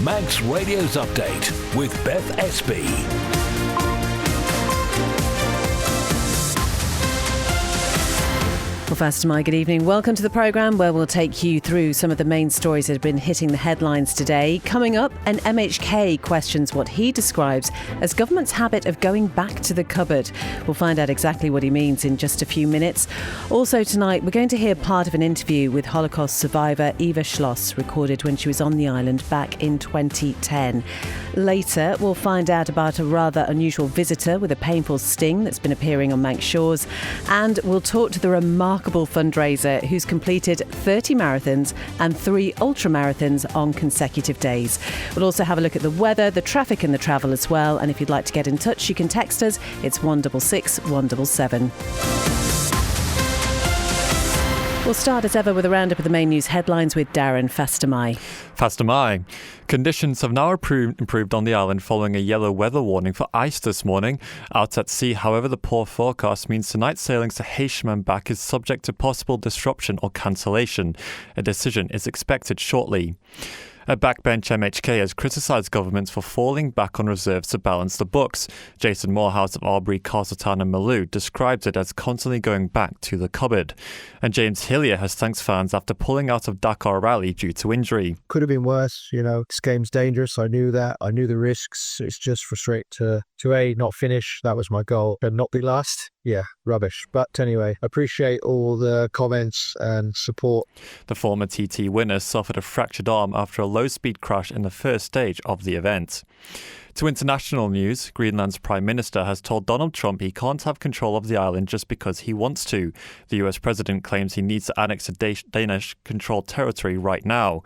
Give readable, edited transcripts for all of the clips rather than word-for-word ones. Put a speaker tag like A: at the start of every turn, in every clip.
A: Manx Radio's Update with Beth Espy.
B: Well, first, my good evening. Welcome to the programme where we'll take you through some of the main stories that have been hitting the headlines today. Coming up, an MHK questions what he describes as government's habit of going back to the cupboard. We'll find out exactly what he means in just a few minutes. Also tonight, we're going to hear part of an interview with Holocaust survivor Eva Schloss, recorded when she was on the island back in 2010. Later, we'll find out about a rather unusual visitor with a painful sting that's been appearing on Manx shores. And we'll talk to the remarkable fundraiser who's completed 30 marathons and 3 ultramarathons on consecutive days. We'll also have a look at the weather, the traffic and the travel as well. And if you'd like to get in touch, you can text us. It's 166 177. We'll start as ever with a roundup of the main news headlines with Darren Fastamai.
C: Fastamai. Conditions have now improved on the island following a yellow weather warning for ice this morning. Out at sea, however, the poor forecast means tonight's sailings to Heysham and back is subject to possible disruption or cancellation. A decision is expected shortly. A backbench MHK has criticised governments for falling back on reserves to balance the books. Jason Morehouse of Albury, Castletown and Maloo describes it as constantly going back to the cupboard. And James Hillier has thanked fans after pulling out of Dakar Rally due to injury.
D: Could have been worse, this game's dangerous. I knew that. I knew the risks. It's just frustrating to not finish. That was my goal. And not be last. Yeah, rubbish. But anyway, appreciate all the comments and support.
C: The former TT winner suffered a fractured arm after a low-speed crash in the first stage of the event. To international news, Greenland's Prime Minister has told Donald Trump he can't have control of the island just because he wants to. The US President claims he needs to annex a Danish-controlled territory right now.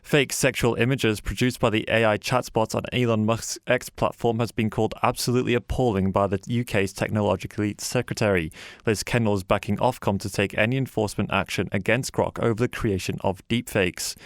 C: Fake sexual images produced by the AI chatbot on Elon Musk's X platform has been called absolutely appalling by the UK's Technological Secretary. Liz Kendall is backing Ofcom to take any enforcement action against Grok over the creation of deepfakes.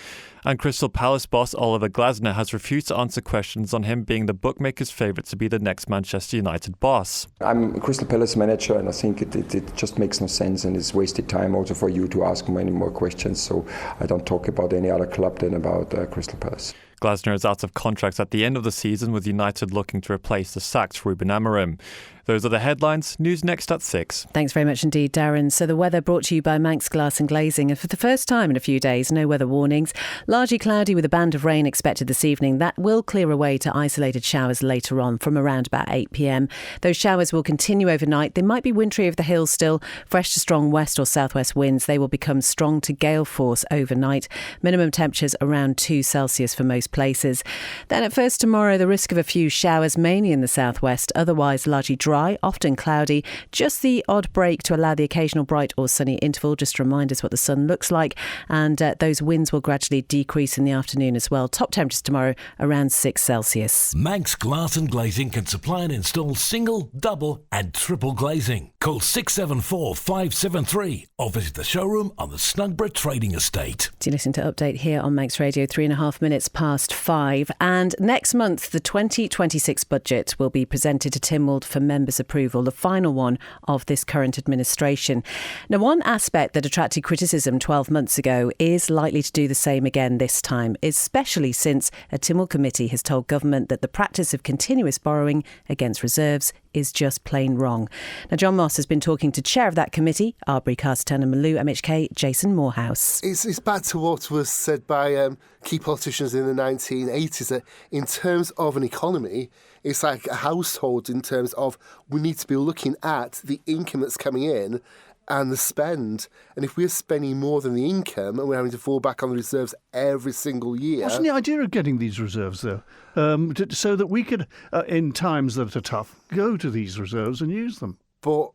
C: And Crystal Palace boss Oliver Glasner has refused to answer questions on him being the bookmakers' favourite to be the next Manchester United boss.
E: I'm a Crystal Palace manager and I think it just makes no sense and it's wasted time also for you to ask many more questions. So I don't talk about any other club than about Crystal Palace.
C: Glasner is out of contract at the end of the season, with United looking to replace the sacked Ruben Amorim. Those are the headlines. News next at 6.
B: Thanks very much indeed, Darren. So the weather brought to you by Manx Glass and Glazing. And for the first time in a few days, no weather warnings. Largely cloudy with a band of rain expected this evening. That will clear away to isolated showers later on from around about 8 p.m. Those showers will continue overnight. They might be wintry over the hills still. Fresh to strong west or southwest winds. They will become strong to gale force overnight. Minimum temperatures around 2 Celsius for most places. Then at first tomorrow, the risk of a few showers, mainly in the southwest. Otherwise largely dry, often cloudy, just the odd break to allow the occasional bright or sunny interval, just to remind us what the sun looks like. And those winds will gradually decrease in the afternoon as well. Top temperatures tomorrow around 6 Celsius.
A: Manx Glass and Glazing can supply and install single, double and triple glazing. Call 674 573 or visit the showroom on the Snugborough Trading Estate.
B: Do you listen to Update here on Manx Radio, 3.5 minutes past 5. And next month, the 2026 budget will be presented to Tynwald for members' approval, the final one of this current administration. Now, one aspect that attracted criticism 12 months ago is likely to do the same again this time, especially since a Tynwald committee has told government that the practice of continuous borrowing against reserves is just plain wrong. Now, John Moss has been talking to chair of that committee, Albury, Castletown and Maloo MHK, Jason Morehouse.
F: It's back to what was said by key politicians in the 1980s, that in terms of an economy, it's like a household in terms of we need to be looking at the income that's coming in and the spend. And if we're spending more than the income and we're having to fall back on the reserves every single year...
G: Wasn't the idea of getting these reserves, though, so that we could, in times that are tough, go to these reserves and use them?
F: But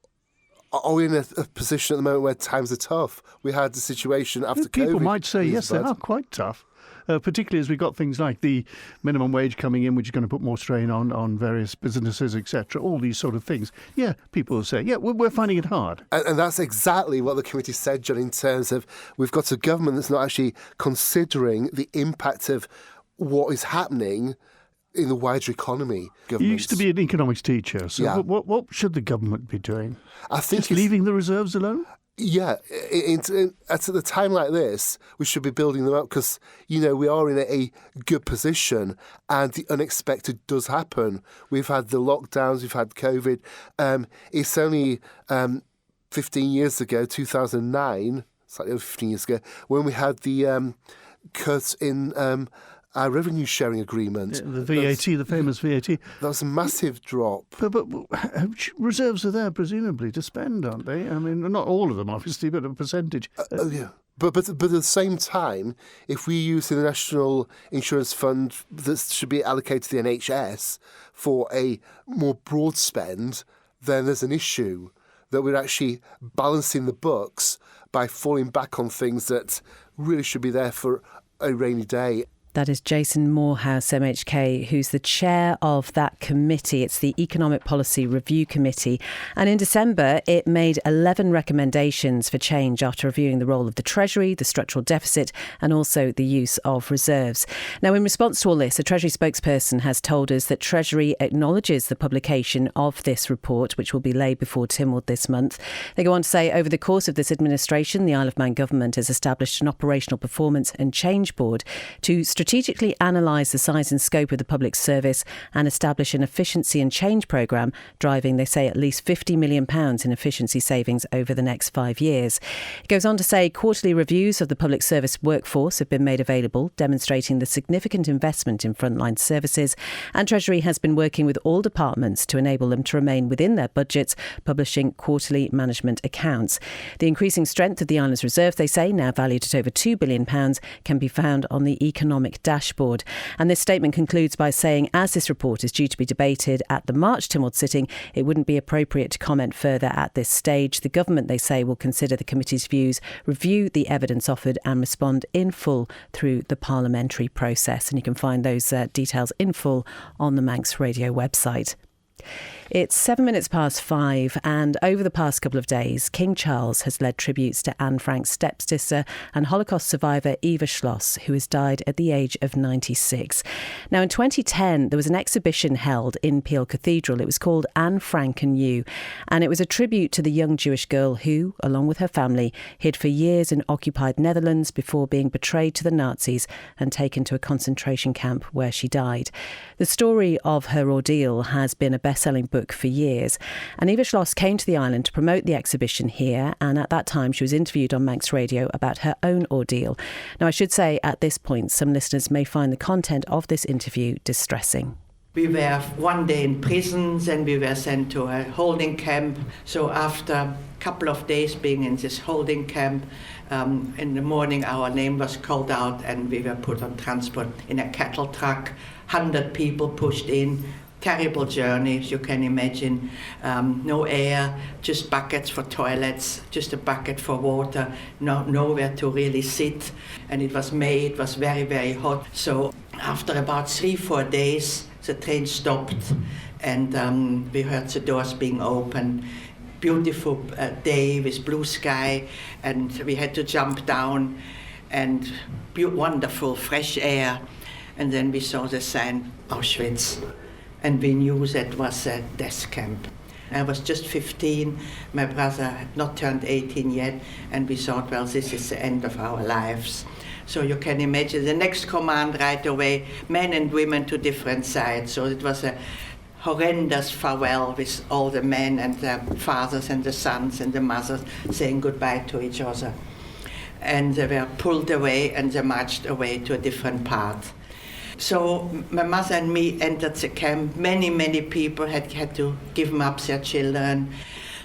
F: are we in a position at the moment where times are tough? We had the situation after COVID.
G: People might say, yes, they are quite tough. Particularly as we've got things like the minimum wage coming in, which is going to put more strain on various businesses, etc., all these sort of things. Yeah, people will say, yeah, we're finding it hard.
F: And that's exactly what the committee said, John, in terms of we've got a government that's not actually considering the impact of what is happening in the wider economy.
G: You used to be an economics teacher, so
F: yeah.
G: what should the government be doing?
F: I think
G: Just leaving the reserves alone?
F: Yeah, at a time like this, we should be building them up because, we are in a good position and the unexpected does happen. We've had the lockdowns, we've had COVID. It's only 15 years ago, 2009, slightly over 15 years ago, when we had the cut in our revenue sharing agreement.
G: The VAT, the famous VAT.
F: That was a massive drop.
G: But reserves are there, presumably, to spend, aren't they? I mean, not all of them, obviously, but a percentage.
F: Yeah. But at the same time, if we use the National Insurance Fund that should be allocated to the NHS for a more broad spend, then there's an issue that we're actually balancing the books by falling back on things that really should be there for a rainy day.
B: That is Jason Morehouse, MHK, who's the chair of that committee. It's the Economic Policy Review Committee. And in December, it made 11 recommendations for change after reviewing the role of the Treasury, the structural deficit, and also the use of reserves. Now, in response to all this, a Treasury spokesperson has told us that Treasury acknowledges the publication of this report, which will be laid before Tynwald this month. They go on to say, over the course of this administration, the Isle of Man government has established an operational performance and change board to strategically analyse the size and scope of the public service and establish an efficiency and change programme, driving, they say, at least £50 million in efficiency savings over the next 5 years. It goes on to say quarterly reviews of the public service workforce have been made available, demonstrating the significant investment in frontline services, and Treasury has been working with all departments to enable them to remain within their budgets, publishing quarterly management accounts. The increasing strength of the island's reserve, they say, now valued at over £2 billion, can be found on the economic dashboard. And this statement concludes by saying, as this report is due to be debated at the March Tynwald sitting, it wouldn't be appropriate to comment further at this stage. The government, they say, will consider the committee's views, review the evidence offered and respond in full through the parliamentary process. And you can find those details in full on the Manx Radio website. It's 5:07, and over the past couple of days, King Charles has led tributes to Anne Frank's stepsister and Holocaust survivor Eva Schloss, who has died at the age of 96. Now, in 2010, there was an exhibition held in Peel Cathedral. It was called Anne Frank and You, and it was a tribute to the young Jewish girl who, along with her family, hid for years in occupied Netherlands before being betrayed to the Nazis and taken to a concentration camp where she died. The story of her ordeal has been a best-selling book for years. And Eva Schloss came to the island to promote the exhibition here, and at that time she was interviewed on Manx Radio about her own ordeal. Now, I should say at this point, some listeners may find the content of this interview distressing.
H: We were one day in prison, then we were sent to a holding camp. So after a couple of days being in this holding camp, in the morning our name was called out and we were put on transport in a cattle truck. 100 people pushed in. Terrible journey, as you can imagine. No air, just buckets for toilets, just a bucket for water, nowhere to really sit. And it was May, it was very, very hot. So after about 3-4 days, the train stopped and we heard the doors being opened. Beautiful day with blue sky, and we had to jump down and wonderful fresh air. And then we saw the sign, Auschwitz. And we knew that was a death camp. I was just 15, my brother had not turned 18 yet, and we thought, well, this is the end of our lives. So you can imagine the next command right away, men and women to different sides. So it was a horrendous farewell with all the men and the fathers and the sons and the mothers saying goodbye to each other. And they were pulled away and they marched away to a different part. So my mother and me entered the camp. Many people had to give up their children.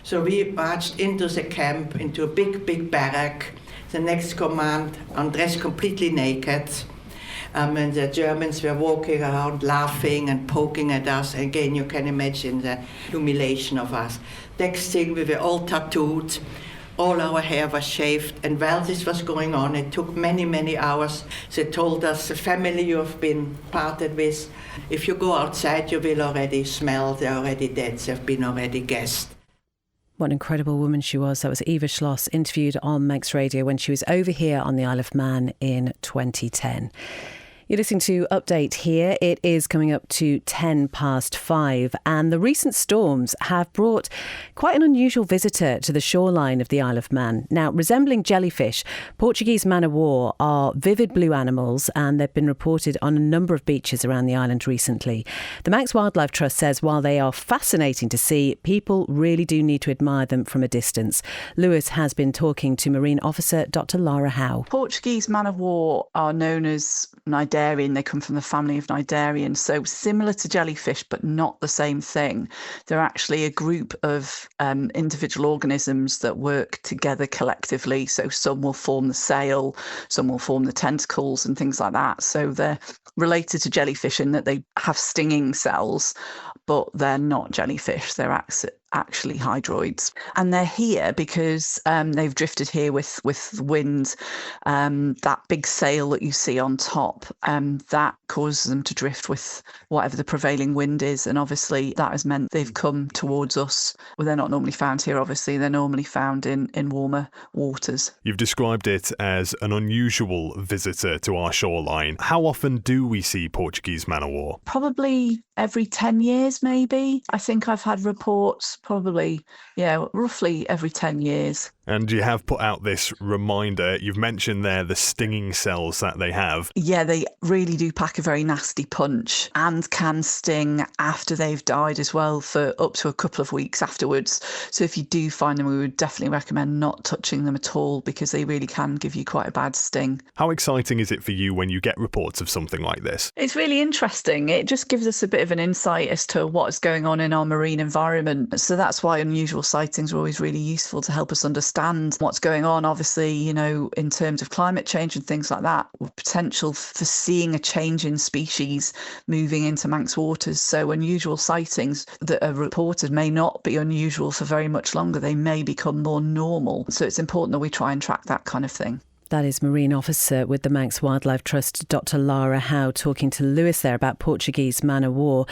H: So we marched into the camp, into a big barrack. The next command, undressed completely naked. And the Germans were walking around laughing and poking at us. Again, you can imagine the humiliation of us. Next thing, we were all tattooed. All our hair was shaved, and while this was going on, it took many hours. They told us, the family you have been parted with, if you go outside, you will already smell, they're already dead, they've been already gassed.
B: What an incredible woman she was. That was Eva Schloss, interviewed on Manx Radio when she was over here on the Isle of Man in 2010. You're listening to Update here. It is coming up to 5:10, and the recent storms have brought quite an unusual visitor to the shoreline of the Isle of Man. Now, resembling jellyfish, Portuguese man-o-war are vivid blue animals, and they've been reported on a number of beaches around the island recently. The Manx Wildlife Trust says while they are fascinating to see, people really do need to admire them from a distance. Lewis has been talking to Marine Officer Dr. Lara Howe.
I: Portuguese man-o-war are known as Cnidarian. They come from the family of Cnidarian, so similar to jellyfish but not the same thing. They're actually a group of individual organisms that work together collectively. So some will form the sail, some will form the tentacles and things like that. So they're related to jellyfish in that they have stinging cells, but they're not jellyfish. They're actually hydroids, and they're here because they've drifted here with wind. That big sail that you see on top, that causes them to drift with whatever the prevailing wind is, and obviously that has meant they've come towards us. Well, they're not normally found here, obviously. They're normally found in warmer waters.
J: You've described it as an unusual visitor to our shoreline. How often do we see Portuguese man-o-war?
I: Probably every 10 years, maybe. I think I've had reports probably, roughly every 10 years.
J: And you have put out this reminder. You've mentioned there the stinging cells that they have.
I: Yeah, they really do pack a very nasty punch and can sting after they've died as well for up to a couple of weeks afterwards. So if you do find them, we would definitely recommend not touching them at all because they really can give you quite a bad sting.
J: How exciting is it for you when you get reports of something like this?
I: It's really interesting. It just gives us a bit of an insight as to what is going on in our marine environment. So that's why unusual sightings are always really useful to help us understand what's going on. Obviously, in terms of climate change and things like that, with potential for seeing a change in species moving into Manx waters. So unusual sightings that are reported may not be unusual for very much longer. They may become more normal. So it's important that we try and track that kind of thing.
B: That is Marine Officer with the Manx Wildlife Trust, Dr. Lara Howe, talking to Lewis there about Portuguese man-o-war.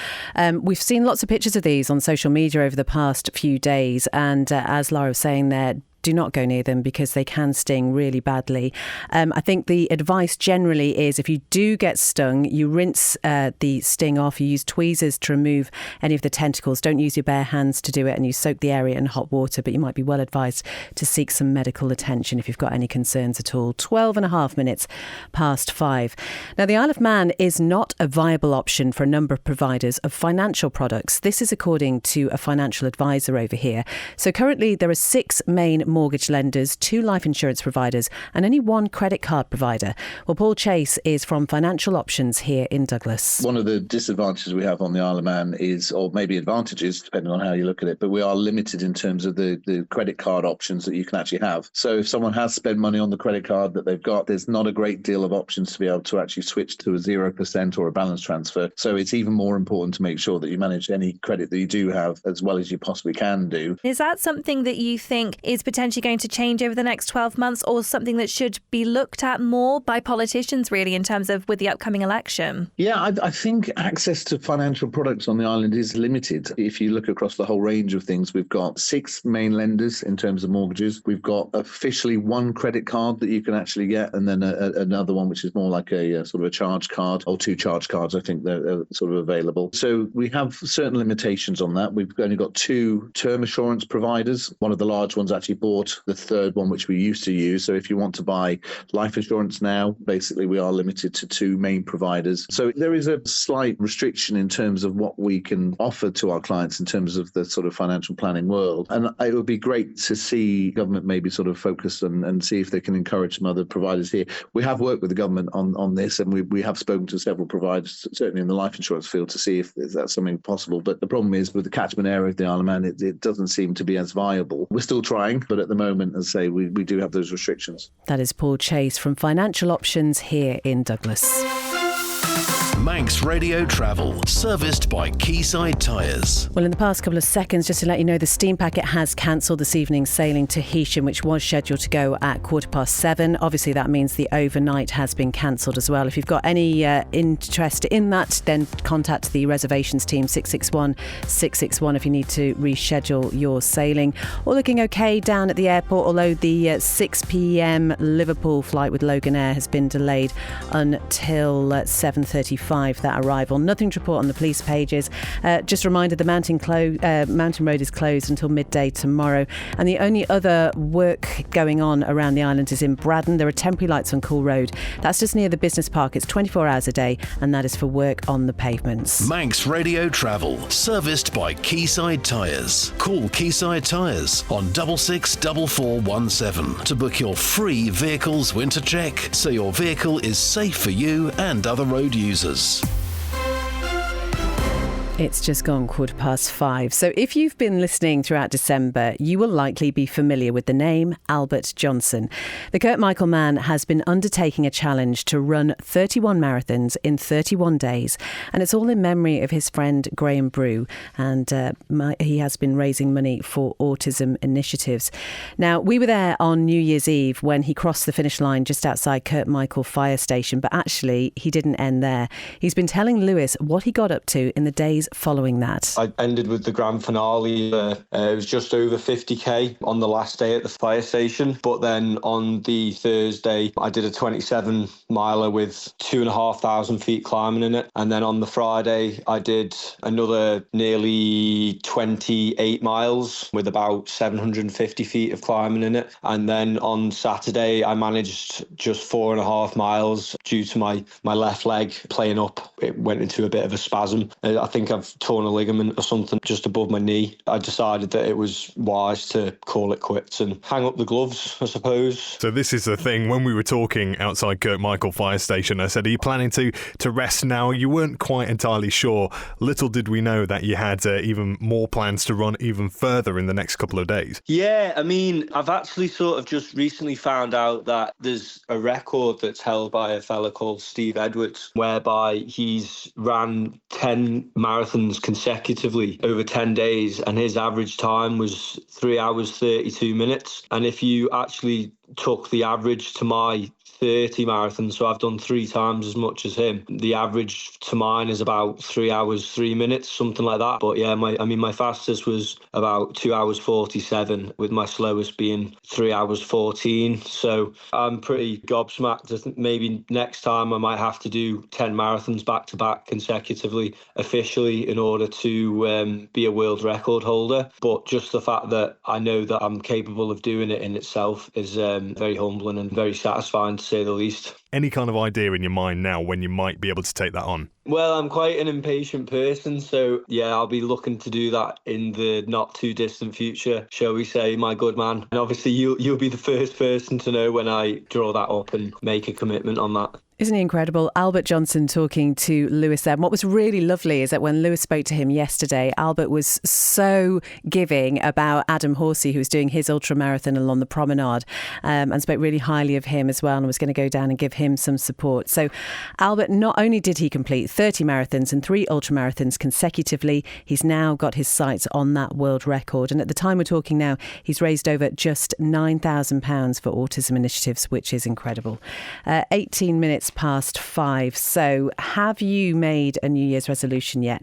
B: We've seen lots of pictures of these on social media over the past few days, and as Lara was saying there, do not go near them because they can sting really badly. I think the advice generally is if you do get stung, you rinse the sting off. You use tweezers to remove any of the tentacles. Don't use your bare hands to do it, and you soak the area in hot water. But you might be well advised to seek some medical attention if you've got any concerns at all. 5:12. Now, the Isle of Man is not a viable option for a number of providers of financial products. This is according to a financial advisor over here. So currently there are 6 main mortgage lenders, 2 life insurance providers and only 1 credit card provider. Well, Paul Chase is from Financial Options here in Douglas.
K: One of the disadvantages we have on the Isle of Man is, or maybe advantages, depending on how you look at it, but we are limited in terms of the credit card options that you can actually have. So if someone has spent money on the credit card that they've got, there's not a great deal of options to be able to actually switch to a 0% or a balance transfer. So it's even more important to make sure that you manage any credit that you do have as well as you possibly can do.
L: Is that something that you think is potentially going to change over the next 12 months, or something that should be looked at more by politicians really in terms of with the upcoming election?
K: Yeah, I think access to financial products on the island is limited. If you look across the whole range of things, we've got 6 main lenders in terms of mortgages. We've got officially 1 credit card that you can actually get, and then another one which is more like a sort of a charge card, or 2 charge cards I think they're sort of available. So we have certain limitations on that. We've only got 2 term assurance providers. One of the large ones actually bought the third one which we used to use. So if you want to buy life insurance now, basically we are limited to 2 main providers. So there is a slight restriction in terms of what we can offer to our clients in terms of the sort of financial planning world. And it would be great to see government maybe sort of focus and see if they can encourage some other providers here. We have worked with the government on this, and we have spoken to several providers, certainly in the life insurance field, to see if that's something possible. But the problem is with the catchment area of the Isle of Man, it doesn't seem to be as viable. We're still trying, but at the moment, as I say, we do have those restrictions.
B: That is Paul Chase from Financial Options here in Douglas.
A: Manx Radio Travel, serviced by Quayside Tyres.
B: Well, in the past couple of seconds, just to let you know, the Steam Packet has cancelled this evening's sailing to Heysham, which was scheduled to go at 7:15. Obviously, that means the overnight has been cancelled as well. If you've got any interest in that, then contact the reservations team, 661 if you need to reschedule your sailing. All looking okay down at the airport, although the 6 p.m. Liverpool flight with Loganair has been delayed until 7:35. That arrival. Nothing to report on the police pages. Just a reminder, the Mountain Road is closed until midday tomorrow. And the only other work going on around the island is in Braddon. There are temporary lights on Cool Road. That's just near the business park. It's 24 hours a day, and that is for work on the pavements.
A: Manx Radio Travel, serviced by Quayside Tyres. Call Quayside Tyres on 664417 to book your free vehicles winter check, so your vehicle is safe for you and other road users.
B: It's just gone 5:15. So if you've been listening throughout December, you will likely be familiar with the name Albert Johnson. The Kurt Michael man has been undertaking a challenge to run 31 marathons in 31 days. And it's all in memory of his friend Graham Brew. And he has been raising money for autism initiatives. Now, we were there on New Year's Eve when he crossed the finish line just outside Kurt Michael Fire Station. But actually, he didn't end there. He's been telling Lewis what he got up to in the days following that.
M: I ended with the grand finale. It was just over 50k on the last day at the fire station. But then on the Thursday, I did a 27 miler with 2,500 feet climbing in it. And then on the Friday, I did another nearly 28 miles with about 750 feet of climbing in it. And then on Saturday, I managed just 4.5 miles due to my left leg playing up. It went into a bit of a spasm. I think I've torn a ligament or something just above my knee. I decided that it was wise to call it quits and hang up the gloves, I suppose.
J: So this is the thing. When we were talking outside Kurt Michael Fire Station, I said, are you planning to rest now? You weren't quite entirely sure. Little did we know that you had even more plans to run even further in the next couple of days.
M: Yeah, I mean, I've actually sort of just recently found out that there's a record that's held by a fella called Steve Edwards, whereby he's ran 10 marathons consecutively over 10 days, and his average time was 3 hours 32 minutes. And if you actually took the average to my 30 marathons, so I've done 3 times as much as him, the average to mine is about 3 hours 3 minutes, something like that. But yeah, my fastest was about 2 hours 47, with my slowest being 3 hours 14. So I'm pretty gobsmacked. I think maybe next time I might have to do 10 marathons back to back consecutively officially in order to be a world record holder. But just the fact that I know that I'm capable of doing it in itself is very humbling and very satisfying, to say the least.
J: Any kind of idea in your mind now when you might be able to take that on?
M: Well, I'm quite an impatient person, so yeah, I'll be looking to do that in the not too distant future, shall we say, my good man. And obviously you'll be the first person to know when I draw that up and make a commitment on that.
B: Isn't he incredible? Albert Johnson talking to Lewis there. And what was really lovely is that when Lewis spoke to him yesterday, Albert was so giving about Adam Horsey, who was doing his ultramarathon along the promenade, and spoke really highly of him as well, and was going to go down and give him some support. So Albert, not only did he complete 30 marathons and 3 ultramarathons consecutively, he's now got his sights on that world record. And at the time we're talking now, he's raised over just £9,000 for autism initiatives, which is incredible. 18 minutes past 5. So have you made a New Year's resolution yet?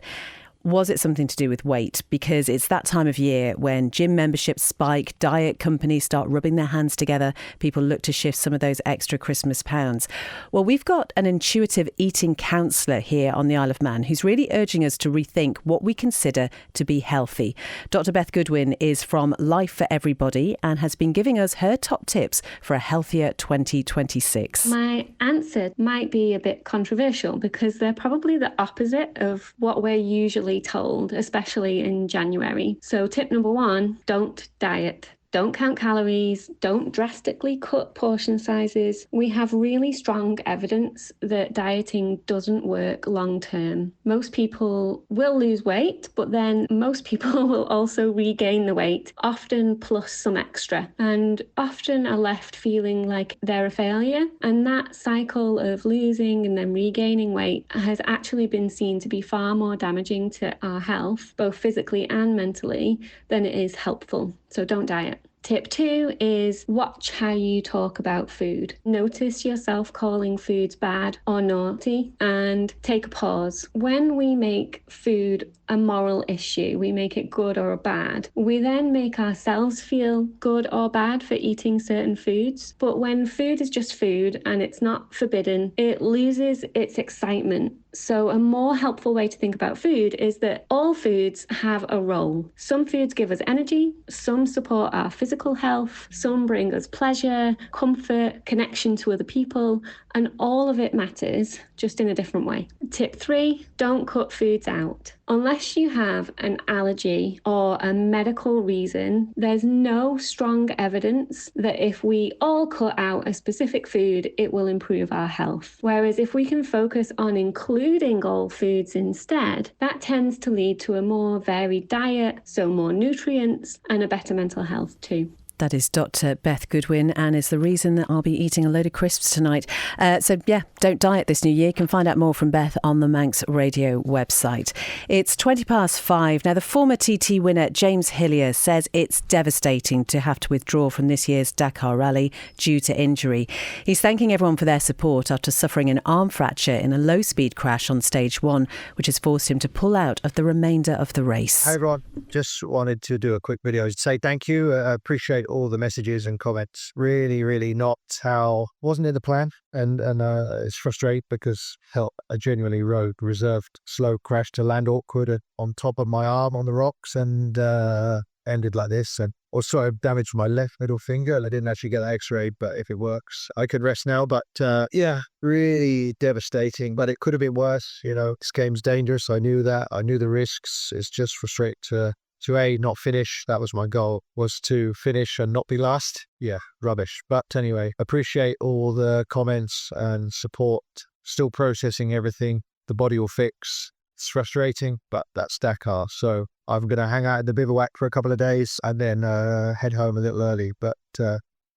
B: Was it something to do with weight? Because it's that time of year when gym memberships spike, diet companies start rubbing their hands together, people look to shift some of those extra Christmas pounds. Well, we've got an intuitive eating counsellor here on the Isle of Man who's really urging us to rethink what we consider to be healthy. Dr. Beth Goodwin is from Life for Everybody and has been giving us her top tips for a healthier 2026.
N: My answer might be a bit controversial because they're probably the opposite of what we're usually told, especially in January. So tip number 1, don't diet. don't count calories, don't drastically cut portion sizes. We have really strong evidence that dieting doesn't work long term. Most people will lose weight, but then most people will also regain the weight, often plus some extra, and often are left feeling like they're a failure. And that cycle of losing and then regaining weight has actually been seen to be far more damaging to our health, both physically and mentally, than it is helpful. So don't diet. Tip 2 is watch how you talk about food. Notice yourself calling foods bad or naughty and take a pause. When we make food a moral issue, we make it good or bad, we then make ourselves feel good or bad for eating certain foods. But when food is just food and it's not forbidden, it loses its excitement. So a more helpful way to think about food is that all foods have a role. Some foods give us energy, some support our physical health, some bring us pleasure, comfort, connection to other people, and all of it matters, just in a different way. Tip 3, don't cut foods out. Unless you have an allergy or a medical reason, there's no strong evidence that if we all cut out a specific food, it will improve our health. Whereas if we can focus on including all foods instead, that tends to lead to a more varied diet, so more nutrients and a better mental health too.
B: That is Dr. Beth Goodwin, and is the reason that I'll be eating a load of crisps tonight. So don't diet this new year. You can find out more from Beth on the Manx Radio website. It's 5:20. Now, the former TT winner, James Hillier, says it's devastating to have to withdraw from this year's Dakar Rally due to injury. He's thanking everyone for their support after suffering an arm fracture in a low-speed crash on stage 1, which has forced him to pull out of the remainder of the race.
D: Hey everyone, just wanted to do a quick video to say thank you. I appreciate all the messages and comments. Really not how wasn't in the plan, and it's frustrating because I genuinely rode reserved slow crash to land awkward on top of my arm on the rocks and ended like this. And also I damaged my left middle finger. I didn't actually get that x-ray, but if it works I could rest now. But really devastating, but it could have been worse. This game's dangerous. I knew that. I knew the risks. It's just frustrating to not finish. That was my goal, was to finish and not be last. Rubbish. But anyway, appreciate all the comments and support. Still processing everything. The body will fix. It's frustrating, but that's Dakar. So I'm going to hang out at the bivouac for a couple of days and then head home a little early. But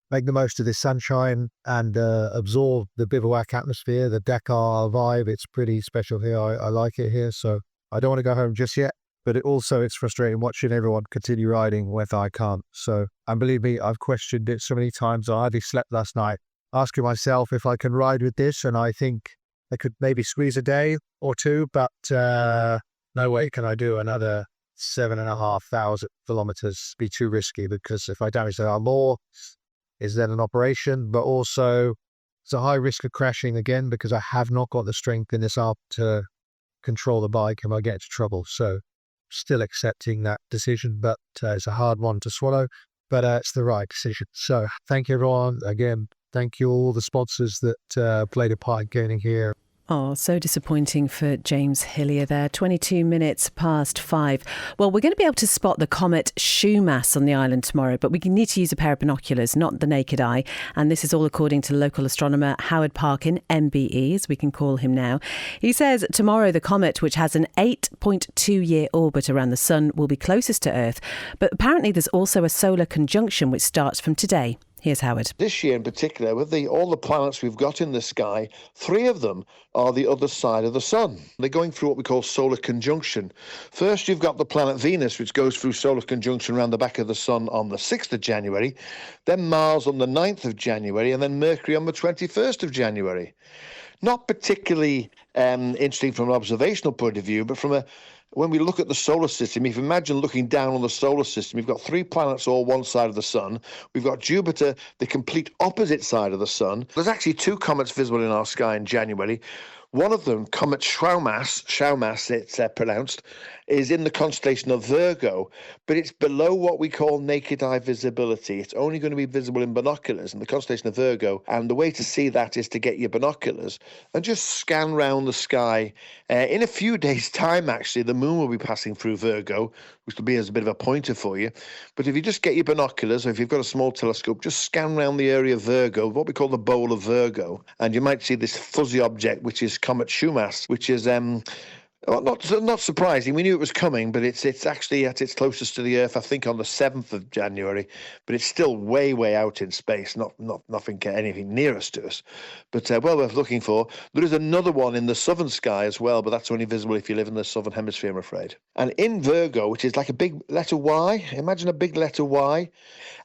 D: make the most of this sunshine and absorb the bivouac atmosphere, the Dakar vibe. It's pretty special here. I like it here. So I don't want to go home just yet. But it's frustrating watching everyone continue riding when I can't. So, and believe me, I've questioned it so many times. I hardly slept last night, asking myself if I can ride with this. And I think I could maybe squeeze a day or two, but no way can I do another 7,500 kilometers. Be too risky, because if I damage the arm more, is then an operation. But also, it's a high risk of crashing again because I have not got the strength in this arm to control the bike if I get into trouble. So, still accepting that decision, but it's a hard one to swallow, but it's the right decision. So thank you everyone again. Thank you all the sponsors that played a part in getting here.
B: Oh, so disappointing for James Hillier there. 5:22. Well, we're going to be able to spot the comet shoe mass on the island tomorrow, but we need to use a pair of binoculars, not the naked eye. And this is all according to local astronomer Howard Parkin, MBE, as we can call him now. He says tomorrow the comet, which has an 8.2-year orbit around the sun, will be closest to Earth. But apparently there's also a solar conjunction which starts from today. Here's Howard.
O: This year in particular, with all the planets we've got in the sky, 3 of them are the other side of the sun. They're going through what we call solar conjunction. First, you've got the planet Venus, which goes through solar conjunction around the back of the sun on the 6th of January, then Mars on the 9th of January, and then Mercury on the 21st of January. Not particularly interesting from an observational point of view, but when we look at the solar system, if you imagine looking down on the solar system, you've got 3 planets all one side of the sun. We've got Jupiter, the complete opposite side of the sun. There's actually 2 comets visible in our sky in January. One of them, Comet Schaumass it's pronounced, is in the constellation of Virgo, but it's below what we call naked eye visibility. It's only going to be visible in binoculars in the constellation of Virgo, and the way to see that is to get your binoculars and just scan round the sky. In a few days' time, actually, the moon will be passing through Virgo, which will be as a bit of a pointer for you. But if you just get your binoculars, or if you've got a small telescope, just scan around the area of Virgo, what we call the bowl of Virgo, and you might see this fuzzy object, which is Comet Schaumass, which is not surprising. We knew it was coming, but it's actually at its closest to the Earth, I think, on the 7th of January. But it's still way out in space, nothing anything nearest to us. But well worth looking for. There is another one in the southern sky as well, but that's only visible if you live in the southern hemisphere, I'm afraid. And in Virgo, which is like a big letter Y, imagine a big letter Y,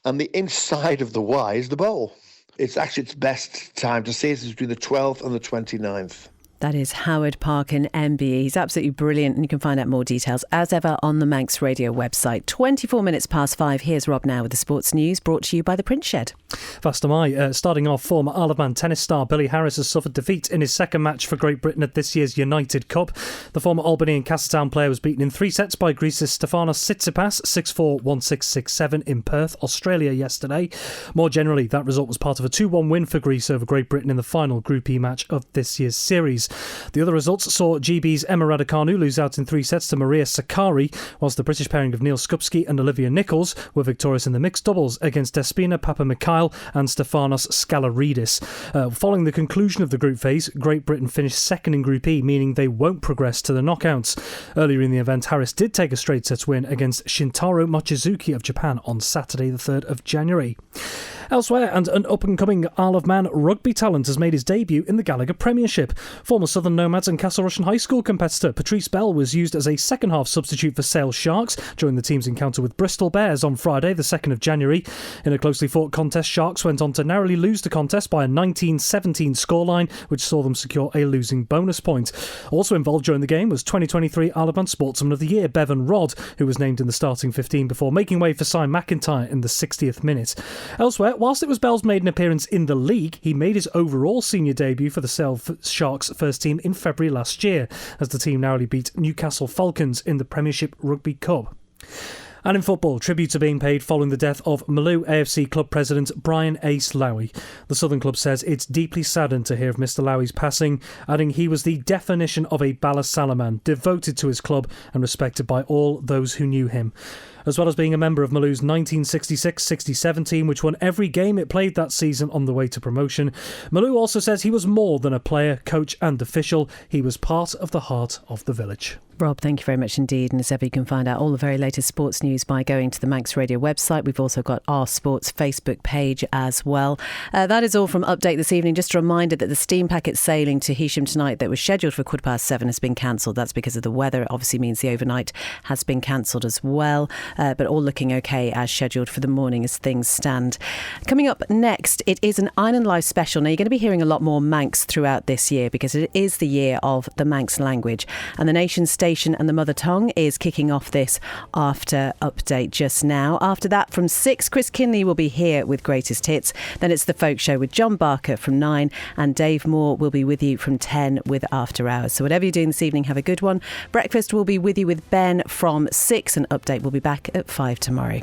O: and the inside of the Y is the bowl. It's actually its best time to see it is between the 12th and the 29th.
B: That is Howard Parkin, MBE. He's absolutely brilliant, and you can find out more details as ever on the Manx Radio website. 24 minutes past 5. Here's Rob now with the sports news, brought to you by the Print Shed.
P: Fast am I. Starting off, former Isle of Man tennis star Billy Harris has suffered defeat in his second match for Great Britain at this year's United Cup. The former Albany and Castletown player was beaten in 3 sets by Greece's Stefanos Tsitsipas, 6-4, 1-6, 6-7 in Perth, Australia yesterday. More generally, that result was part of a 2-1 win for Greece over Great Britain in the final Group E match of this year's series. The other results saw GB's Emma Raducanu lose out in 3 sets to Maria Sakkari, whilst the British pairing of Neil Skupski and Olivia Nichols were victorious in the mixed doubles against Despina Papamikhail and Stefanos Skalaridis. Following the conclusion of the group phase, Great Britain finished second in Group E, meaning they won't progress to the knockouts. Earlier in the event, Harris did take a straight sets win against Shintaro Mochizuki of Japan on Saturday the 3rd of January. Elsewhere, and an up-and-coming Isle of Man rugby talent has made his debut in the Gallagher Premiership. Former Southern Nomads and Castle Rushen High School competitor Patrice Bell was used as a second-half substitute for Sale Sharks during the team's encounter with Bristol Bears on Friday, the 2nd of January. In a closely fought contest, Sharks went on to narrowly lose the contest by a 19-17 scoreline, which saw them secure a losing bonus point. Also involved during the game was 2023 Isle of Man Sportsman of the Year, Bevan Rodd, who was named in the starting 15 before making way for Cy McIntyre in the 60th minute. Elsewhere, whilst it was Bell's maiden appearance in the league, he made his overall senior debut for the Sale Sharks first team in February last year, as the team narrowly beat Newcastle Falcons in the Premiership Rugby Cup. And in football, tributes are being paid following the death of Malou AFC club president Brian Ace Lowy. The Southern club says it's deeply saddened to hear of Mr Lowy's passing, adding he was the definition of a Bala Salaman, devoted to his club and respected by all those who knew him. As well as being a member of Malou's 1966-67 team, which won every game it played that season on the way to promotion, Malou also says he was more than a player, coach and official. He was part of the heart of the village.
B: Rob, thank you very much indeed. And as ever, you can find out all the very latest sports news by going to the Manx Radio website. We've also got our sports Facebook page as well. That is all from Update this evening. Just a reminder that the steam packet sailing to Heysham tonight that was scheduled for 7:15 has been cancelled. That's because of the weather. It obviously means the overnight has been cancelled as well. But all looking okay as scheduled for the morning as things stand. Coming up next, it is an Island Life special. Now, you're going to be hearing a lot more Manx throughout this year because it is the year of the Manx language. And the nation's station and the mother tongue is kicking off this after Update just now. After that, from 6, Chris Kinley will be here with Greatest Hits. Then it's the Folk Show with John Barker from 9, and Dave Moore will be with you from 10 with After Hours. So whatever you're doing this evening, have a good one. Breakfast will be with you with Ben from 6, and Update will be back at 5 tomorrow.